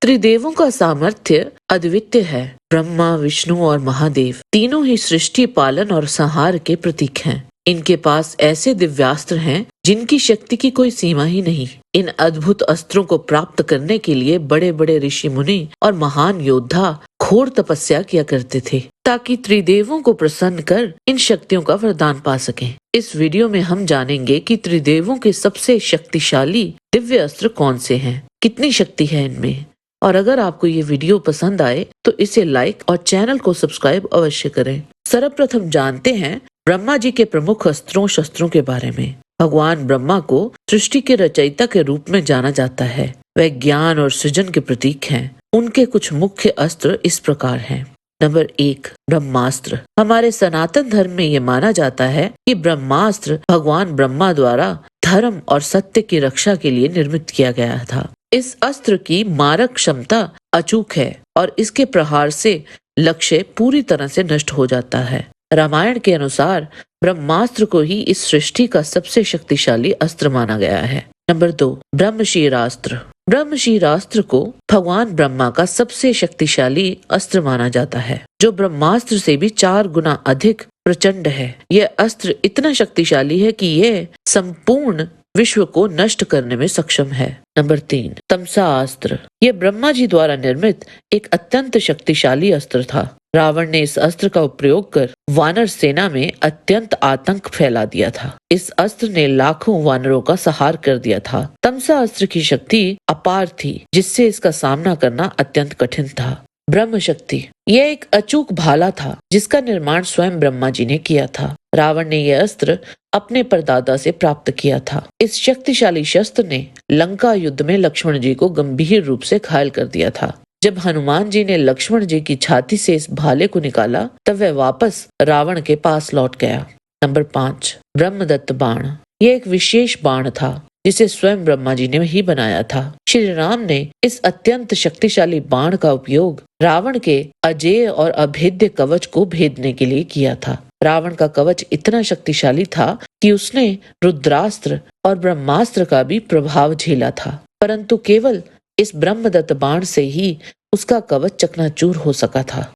त्रिदेवों का सामर्थ्य अद्वितीय है। ब्रह्मा, विष्णु और महादेव तीनों ही सृष्टि, पालन और संहार के प्रतीक हैं। इनके पास ऐसे दिव्यास्त्र हैं जिनकी शक्ति की कोई सीमा ही नहीं। इन अद्भुत अस्त्रों को प्राप्त करने के लिए बड़े बड़े ऋषि मुनि और महान योद्धा घोर तपस्या किया करते थे, ताकि त्रिदेवों को प्रसन्न कर इन शक्तियों का वरदान पा सकें। इस वीडियो में हम जानेंगे कि त्रिदेवों के सबसे शक्तिशाली दिव्य अस्त्र कौन से हैं, कितनी शक्ति है इनमें। और अगर आपको ये वीडियो पसंद आए तो इसे लाइक और चैनल को सब्सक्राइब अवश्य करें। सर्वप्रथम जानते हैं ब्रह्मा जी के प्रमुख अस्त्रों शस्त्रों के बारे में। भगवान ब्रह्मा को सृष्टि के रचयिता के रूप में जाना जाता है। वह ज्ञान और सृजन के प्रतीक हैं। उनके कुछ मुख्य अस्त्र इस प्रकार हैं। नंबर 1, ब्रह्मास्त्र। हमारे सनातन धर्म में ये माना जाता है कि ब्रह्मास्त्र भगवान ब्रह्मा द्वारा धर्म और सत्य की रक्षा के लिए निर्मित किया गया था। इस अस्त्र की मारक क्षमता अचूक है और इसके प्रहार से लक्ष्य पूरी तरह से नष्ट हो जाता है। रामायण के अनुसार ब्रह्मास्त्र को ही इस सृष्टि का सबसे शक्तिशाली अस्त्र माना गया है। नंबर 2, ब्रह्मशीरास्त्र। ब्रह्मशीरास्त्र को भगवान ब्रह्मा का सबसे शक्तिशाली अस्त्र माना जाता है, जो ब्रह्मास्त्र से भी 4 गुना अधिक प्रचंड है। यह अस्त्र इतना शक्तिशाली है कि यह संपूर्ण विश्व को नष्ट करने में सक्षम है। नंबर 3, तमसा अस्त्र। यह ब्रह्मा जी द्वारा निर्मित एक अत्यंत शक्तिशाली अस्त्र था। रावण ने इस अस्त्र का प्रयोग कर वानर सेना में अत्यंत आतंक फैला दिया था। इस अस्त्र ने लाखों वानरों का संहार कर दिया था। तमसा अस्त्र की शक्ति अपार थी, जिससे इसका सामना करना अत्यंत कठिन था। ब्रह्म शक्ति। यह एक अचूक भाला था जिसका निर्माण स्वयं ब्रह्मा जी ने किया था। रावण ने यह अस्त्र अपने परदादा से प्राप्त किया था। इस शक्तिशाली शस्त्र ने लंका युद्ध में लक्ष्मण जी को गंभीर रूप से घायल कर दिया था। जब हनुमान जी ने लक्ष्मण जी की छाती से इस भाले को निकाला, तब वह वापस रावण के पास लौट गया। नंबर 5, ब्रह्मदत्त बाण। यह एक विशेष बाण था जिसे स्वयं ब्रह्मा जी ने ही बनाया था। श्री राम ने इस अत्यंत शक्तिशाली बाण का उपयोग रावण के अजेय और अभेद्य कवच को भेदने के लिए किया था। रावण का कवच इतना शक्तिशाली था कि उसने रुद्रास्त्र और ब्रह्मास्त्र का भी प्रभाव झेला था, परंतु केवल इस ब्रह्मदत्त बाण से ही उसका कवच चकनाचूर हो सका था।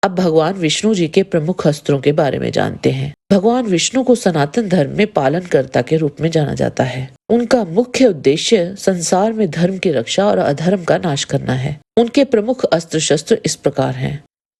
अब भगवान विष्णु जी के प्रमुख अस्त्रों के बारे में जानते हैं। भगवान विष्णु को सनातन धर्म में पालनकर्ता के रूप में जाना जाता है। उनका मुख्य उद्देश्य संसार में धर्म की रक्षा और अधर्म का नाश करना है। उनके प्रमुख अस्त्र शस्त्र इस प्रकार हैं।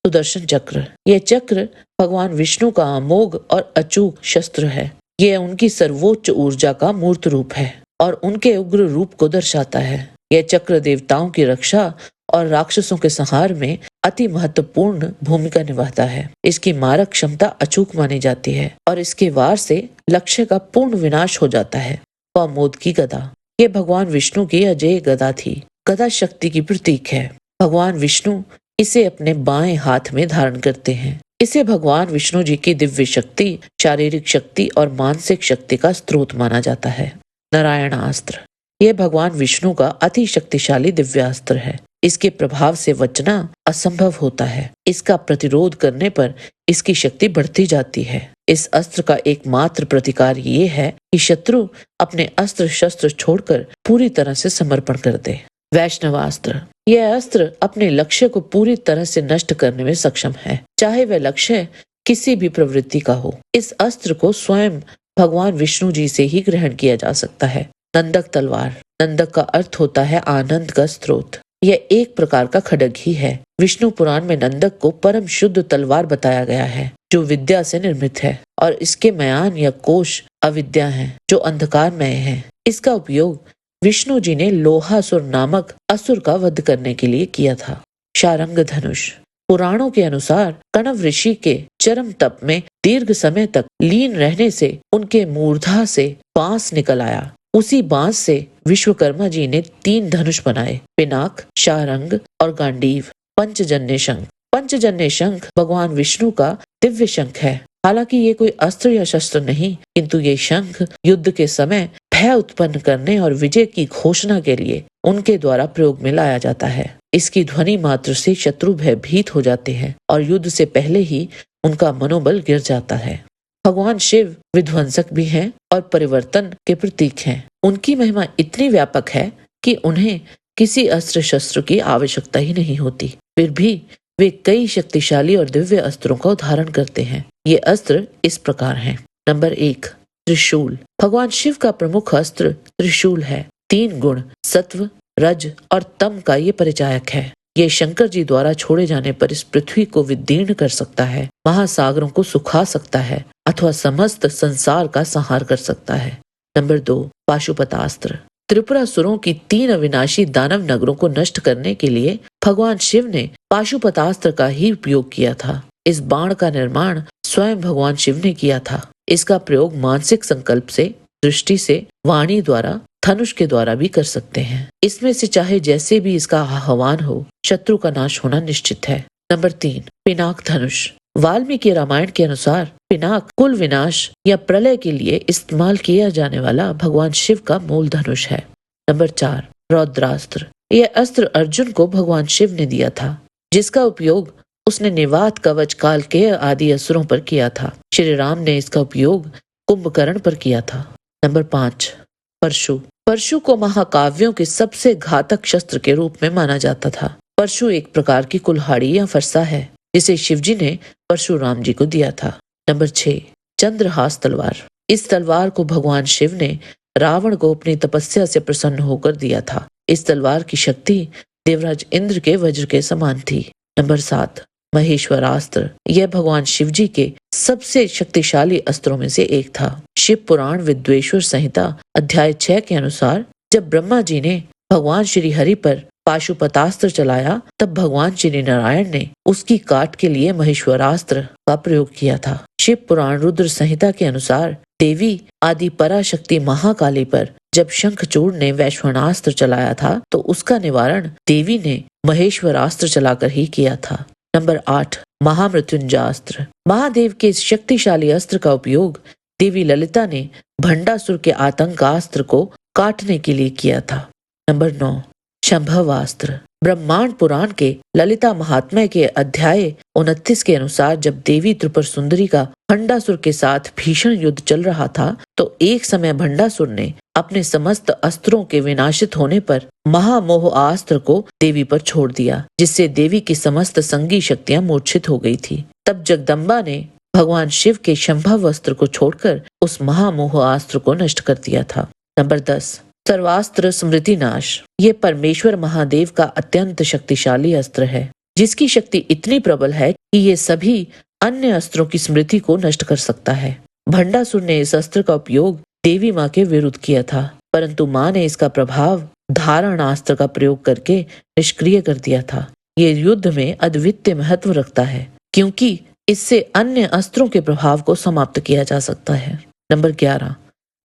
सुदर्शन चक्र। यह चक्र भगवान विष्णु का अमोघ और अचूक शस्त्र है। यह उनकी सर्वोच्च ऊर्जा का मूर्त रूप है और उनके उग्र रूप को दर्शाता है। यह चक्र देवताओं की रक्षा और राक्षसों के संहार में अति महत्वपूर्ण भूमिका निभाता है। इसकी मारक क्षमता अचूक मानी जाती है और इसके वार से लक्ष्य का पूर्ण विनाश हो जाता है। कौमोद की गदा। ये भगवान विष्णु की अजेय गदा थी। गदा शक्ति की प्रतीक है। भगवान विष्णु इसे अपने बाएं हाथ में धारण करते हैं। इसे भगवान विष्णु जी की दिव्य शक्ति, शारीरिक शक्ति और मानसिक शक्ति का स्रोत माना जाता है। नारायणास्त्र। यह भगवान विष्णु का अति शक्तिशाली दिव्यास्त्र है। इसके प्रभाव से बचना असंभव होता है। इसका प्रतिरोध करने पर इसकी शक्ति बढ़ती जाती है। इस अस्त्र का एकमात्र प्रतिकार ये है कि शत्रु अपने अस्त्र शस्त्र छोड़कर पूरी तरह से समर्पण कर दे। वैष्णवास्त्र। यह अस्त्र अपने लक्ष्य को पूरी तरह से नष्ट करने में सक्षम है, चाहे वह लक्ष्य किसी भी प्रवृत्ति का हो। इस अस्त्र को स्वयं भगवान विष्णु जी से ही ग्रहण किया जा सकता है। नंदक तलवार। नंदक का अर्थ होता है आनंद का स्रोत। यह एक प्रकार का खड्ग ही है। विष्णु पुराण में नंदक को परम शुद्ध तलवार बताया गया है, जो विद्या से निर्मित है, और इसके मयान या कोश अविद्या हैं, जो अंधकारमय है। इसका उपयोग विष्णु जी ने लोहासुर नामक असुर का वध करने के लिए किया था। शारंग धनुष। पुराणों के अनुसार कणव ऋषि के चरम तप में दीर्घ समय तक लीन रहने से उनके मूर्धा से बांस निकल आया। उसी बांस से विश्वकर्मा जी ने 3 धनुष बनाए, पिनाक, शारंग और गांडीव। पंचजन्य शंख। पंचजन्य शंख भगवान विष्णु का दिव्य शंख है। हालांकि ये कोई अस्त्र या शस्त्र नहीं, किंतु ये शंख युद्ध के समय भय उत्पन्न करने और विजय की घोषणा के लिए उनके द्वारा प्रयोग में लाया जाता है। इसकी ध्वनि मात्र से शत्रु भयभीत हो जाते हैं और युद्ध से पहले ही उनका मनोबल गिर जाता है। भगवान शिव विध्वंसक भी हैं और परिवर्तन के प्रतीक हैं। उनकी महिमा इतनी व्यापक है कि उन्हें किसी अस्त्र शस्त्र की आवश्यकता ही नहीं होती। फिर भी वे कई शक्तिशाली और दिव्य अस्त्रों का धारण करते हैं। ये अस्त्र इस प्रकार हैं। नंबर 1, त्रिशूल। भगवान शिव का प्रमुख अस्त्र त्रिशूल है। 3 गुण सत्व, रज और तम का ये परिचायक है। ये शंकर जी द्वारा छोड़े जाने पर इस पृथ्वी को विदीर्ण कर सकता है, महासागरों को सुखा सकता है अथवा समस्त संसार का संहार कर सकता है। नंबर 2, पाशुपतास्त्र। त्रिपुरासुरों की 3 अविनाशी दानव नगरों को नष्ट करने के लिए भगवान शिव ने पाशुपतास्त्र का ही उपयोग किया था। इस बाण का निर्माण स्वयं भगवान शिव ने किया था। इसका प्रयोग मानसिक संकल्प से, दृष्टि से, वाणी द्वारा, धनुष के द्वारा भी कर सकते हैं। इसमें से चाहे जैसे भी इसका आह्वान हो, शत्रु का नाश होना निश्चित है। नंबर 3, पिनाक धनुष। वाल्मीकि रामायण के अनुसार पिनाक कुल विनाश या प्रलय के लिए इस्तेमाल किया जाने वाला भगवान शिव का मूल धनुष है। नंबर 4, रौद्रास्त्र। यह अस्त्र अर्जुन को भगवान शिव ने दिया था, जिसका उपयोग उसने निवात, कवच, कालकेय आदि असुरों पर किया था। श्री राम ने इसका उपयोग कुंभकर्ण पर किया था। नंबर 5, परशु। परशु को महाकाव्यों के सबसे घातक शस्त्र के रूप में माना जाता था। परशु एक प्रकार की कुल्हाड़ी या फरसा है, जिसे शिवजी ने परशुराम जी को दिया था। नंबर 6, चंद्रहास तलवार। इस तलवार को भगवान शिव ने रावण को अपनी तपस्या से प्रसन्न होकर दिया था। इस तलवार की शक्ति देवराज इंद्र के वज्र के समान थी। नंबर 7, महेश्वरास्त्र। यह भगवान शिवजी के सबसे शक्तिशाली अस्त्रों में से एक था। शिव पुराण विद्वेश्वर संहिता अध्याय 6 के अनुसार जब ब्रह्मा जी ने भगवान श्री हरि पर पाशुपतास्त्र चलाया, तब भगवान श्री नारायण ने उसकी काट के लिए महेश्वरास्त्र का प्रयोग किया था। शिव पुराण रुद्र संहिता के अनुसार देवी आदि पराशक्ति महाकाली पर जब शंखचूड़ ने वैश्वानास्त्र चलाया था, तो उसका निवारण देवी ने महेश्वरास्त्र चलाकर ही किया था। नंबर 8, महामृत्युंजयास्त्र। महादेव के इस शक्तिशाली अस्त्र का उपयोग देवी ललिता ने भंडासुर के आतंकास्त्र को काटने के लिए किया था। नंबर 9, शंभवास्त्र। ब्रह्मांड पुराण के ललिता महात्म्य के अध्याय 29 के अनुसार जब देवी त्रिपुर सुंदरी का भंडासुर के साथ भीषण युद्ध चल रहा था, तो एक समय भंडासुर ने अपने समस्त अस्त्रों के विनाशित होने पर महामोह अस्त्र को देवी पर छोड़ दिया, जिससे देवी की समस्त संगी शक्तियां मूर्छित हो गई थी। तब जगदम्बा ने भगवान शिव के शंभव अस्त्र को छोड़कर उस महामोह अस्त्र को नष्ट कर दिया था। नंबर 10, सर्वास्त्र स्मृति नाश। ये परमेश्वर महादेव का अत्यंत शक्तिशाली अस्त्र है, जिसकी शक्ति इतनी प्रबल है कि ये सभी अन्य अस्त्रों की स्मृति को नष्ट कर सकता है। भंडासुर ने इस अस्त्र का उपयोग देवी माँ के विरुद्ध किया था, परंतु माँ ने इसका प्रभाव धारणास्त्र का प्रयोग करके निष्क्रिय कर दिया था। ये युद्ध में अद्वितीय महत्व रखता है, क्योंकि इससे अन्य अस्त्रों के प्रभाव को समाप्त किया जा सकता है। नंबर 11,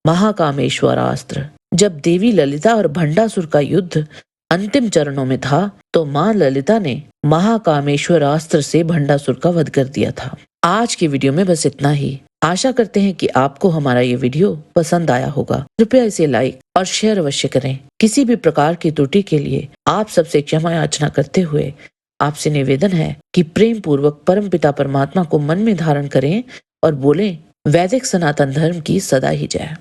महाकामेश्वरास्त्र। जब देवी ललिता और भंडासुर का युद्ध अंतिम चरणों में था, तो माँ ललिता ने महाकामेश्वरास्त्र से भंडासुर का वध कर दिया था। आज की वीडियो में बस इतना ही। आशा करते हैं कि आपको हमारा ये वीडियो पसंद आया होगा। कृपया इसे लाइक और शेयर अवश्य करें। किसी भी प्रकार की त्रुटि के लिए आप सबसे क्षमा याचना करते हुए आपसे निवेदन है कि प्रेम पूर्वक परमपिता परमात्मा को मन में धारण करें और बोलें, वैदिक सनातन धर्म की सदा ही जय।